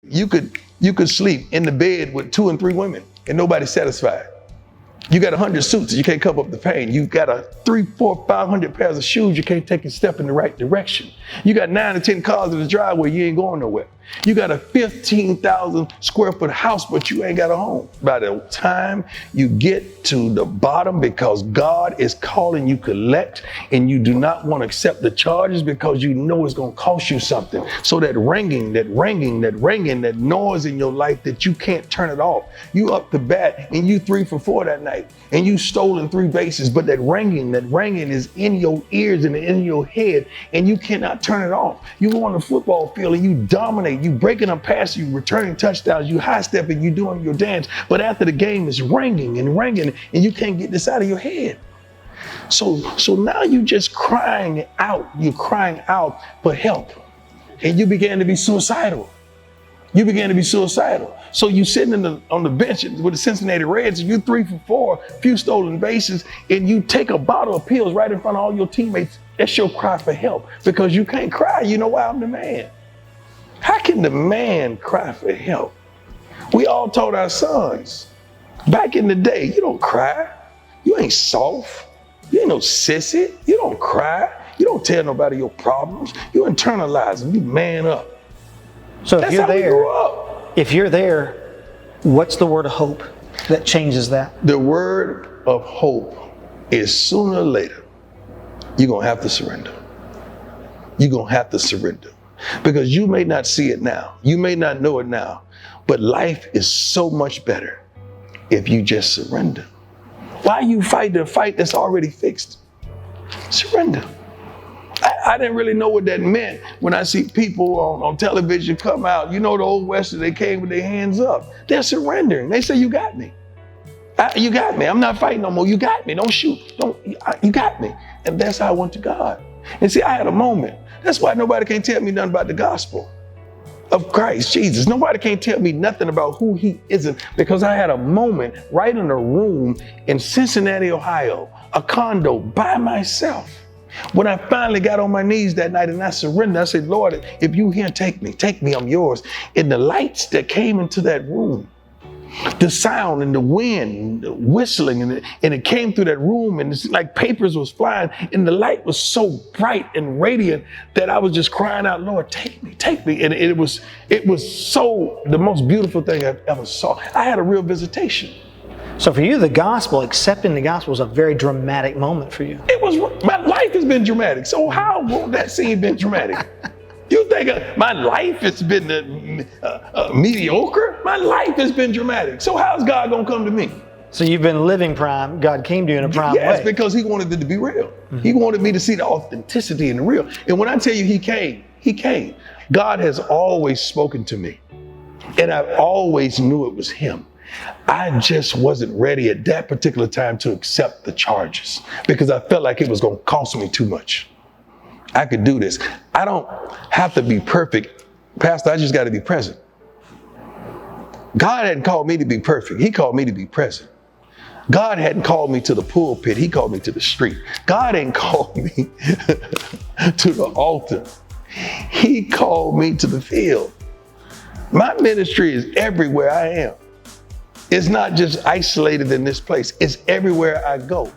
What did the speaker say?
You could sleep in the bed with 2 and 3 women and nobody's satisfied. You got 100 suits, you can't cover up the pain. You got 300, 400, 500 pairs of shoes, you can't take a step in the right direction. You got 9 or 10 cars in the driveway, you ain't going nowhere. You got a 15,000 square foot house, but you ain't got a home. By the time you get to the bottom, because God is calling you collect, and you do not want to accept the charges because you know it's going to cost you something. So that ringing, that noise in your life that you can't turn it off. You up to bat and you 3 for 4 that night and you stolen 3 bases, but that ringing is in your ears and in your head and you cannot turn it off. You go on the football field and you dominate. You breaking up passes, you returning touchdowns, you high stepping, you doing your dance. But after the game, it's ringing and you can't get this out of your head. So now you just crying out. You're crying out for help. And you began to be suicidal. So you sitting on the bench with the Cincinnati Reds, and you 3 for 4, few stolen bases, and you take a bottle of pills right in front of all your teammates. That's your cry for help, because you can't cry. You know why? I'm the man. How can the man cry for help? We all told our sons, back in the day, you don't cry. You ain't soft. You ain't no sissy. You don't cry. You don't tell nobody your problems. You internalize them. You man up. So That's how we grew up. If you're there, what's the word of hope that changes that? The word of hope is sooner or later, you're going to have to surrender. You're going to have to surrender. Because you may not see it now. You may not know it now. But life is so much better if you just surrender. Why you fight the fight that's already fixed? Surrender. I didn't really know what that meant when I see people on television come out. You know, the old Western, they came with their hands up. They're surrendering. They say, you got me. You got me. I'm not fighting no more. You got me. Don't shoot. You got me. And that's how I went to God. And see, I had a moment. That's why nobody can tell me nothing about the gospel of Christ Jesus. Nobody can tell me nothing about who he isn't, because I had a moment right in a room in Cincinnati, Ohio, a condo by myself. When I finally got on my knees that night and I surrendered, I said, Lord, if you here, take me, I'm yours. And the lights that came into that room, the sound and the wind, the whistling, and it came through that room, and it's like papers was flying, and the light was so bright and radiant that I was just crying out, Lord, take me. And it was so the most beautiful thing I've ever saw. I had a real visitation. So for you, accepting the gospel was a very dramatic moment for you. My life has been dramatic. So how won't that scene been dramatic? You think my life has been mediocre? My life has been dramatic. So how's God going to come to me? So you've been living prime. God came to you in a prime way. Yes, because he wanted it to be real. Mm-hmm. He wanted me to see the authenticity and the real. And when I tell you he came. God has always spoken to me. And I always knew it was him. I just wasn't ready at that particular time to accept the charges because I felt like it was going to cost me too much. I could do this. I don't have to be perfect. Pastor, I just got to be present. God hadn't called me to be perfect. He called me to be present. God hadn't called me to the pulpit. He called me to the street. God ain't called me to the altar. He called me to the field. My ministry is everywhere I am. It's not just isolated in this place. It's everywhere I go.